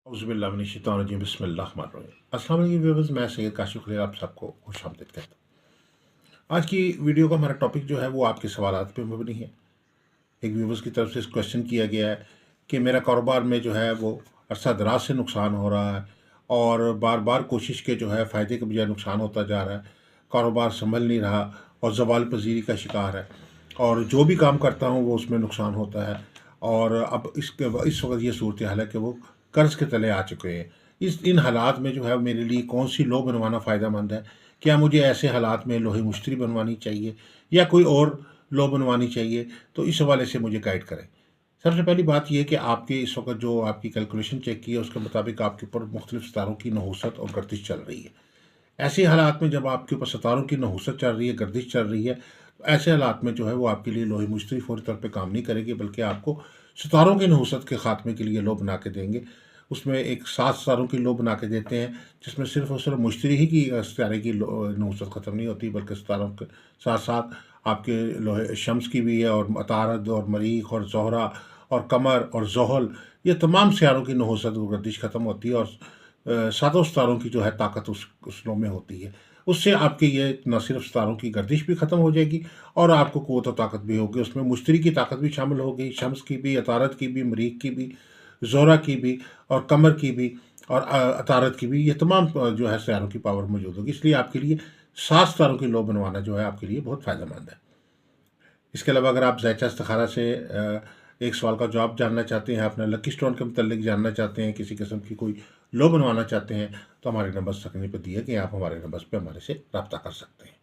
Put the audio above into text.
औज़ुबिल्लाहिमिनश्शैतानिर्रजीम बिस्मिल्लाहिर्रहमानिर्रहीम। अस्सलाम वालेकुम व्यूअर्स, मैं सैयद काशिफ़ खलील आप सबको खुशामदीद कहता हूँ। आज की वीडियो का हमारा टॉपिक जो है वो आपके सवालात पे मबनी है। एक व्यूअर्स की तरफ से क्वेश्चन किया गया है कि मेरा कारोबार में जो है वो अरसा दराज से नुकसान हो रहा है और बार बार कोशिश के जो है फ़ायदे के बजाय नुकसान होता जा रहा है, कारोबार संभल नहीं रहा और ज़वाल पजीरी का शिकार है और जो भी काम करता हूँ वो उसमें नुकसान होता है। और अब इस वक्त ये सूरत हाल है कि वो कर्ज़ के तले आ चुके हैं। इन हालात में जो है मेरे लिए कौन सी लो बनवाना फ़ायदा मंद है? क्या मुझे ऐसे हालात में लोहे मुश्तरी बनवानी चाहिए या कोई और लो बनवानी चाहिए? तो इस हवाले से मुझे गाइड करें। सबसे पहली बात ये है कि आपके इस वक्त जो आपकी कैलकुलेशन चेक की है उसके मुताबिक आपके ऊपर मुख्तलिफ सितारों की नहूसत और गर्दिश चल रही है। ऐसे हालात में जब आपके ऊपर सितारों की नहूसत चल रही है, गर्दिश चल रही है, तो ऐसे हालात में जो है वो आपके लिए लोहे मुश्तरी फ़ौरी तौर पे काम नहीं करेगी, बल्कि आपको सितारों की नहूसत के ख़ात्मे के लिए लो बना के देंगे। उसमें एक 7 सितारों की लो बना के देते हैं, जिसमें सिर्फ़ और सिर्फ मुश्तरी ही की सितारे की नहूसत ख़त्म नहीं होती, बल्कि सितारों के साथ-साथ आपके लोहे शम्स की भी है और अतारद और मरीख़ और ज़ोहरा और कमर और ज़ुहल, ये तमाम सितारों की नहूसत और गर्दिश ख़त्म होती है और सातों सितारों की जो है ताकत उस लो में होती है। उससे आपके ये न सिर्फ सितारों की गर्दिश भी ख़त्म हो जाएगी और आपको क़ुव्वत और ताकत भी होगी। उसमें मुश्तरी की ताकत भी शामिल हो गई, शम्स की भी, अतारद की भी, मरीख़ की भी, ज़ोहरा की भी और कमर की भी और अतारद की भी, ये तमाम जो है सितारों की पावर मौजूद होगी। इसलिए आपके लिए 7 सितारों की लो बनवाना जो है आपके लिए बहुत फ़ायदेमंद है। इसके अलावा अगर आप ज़ायचा इस्तिखारा से एक सवाल का जवाब जानना चाहते हैं, अपना लकी स्टोन के मुतल्लिक जानना चाहते हैं, किसी किस्म की कोई लो बनवाना चाहते हैं, तो हमारे नंबर स्क्रीन पे दिए गए, आप हमारे नंबर्स पे हमारे से रब्ता कर सकते हैं।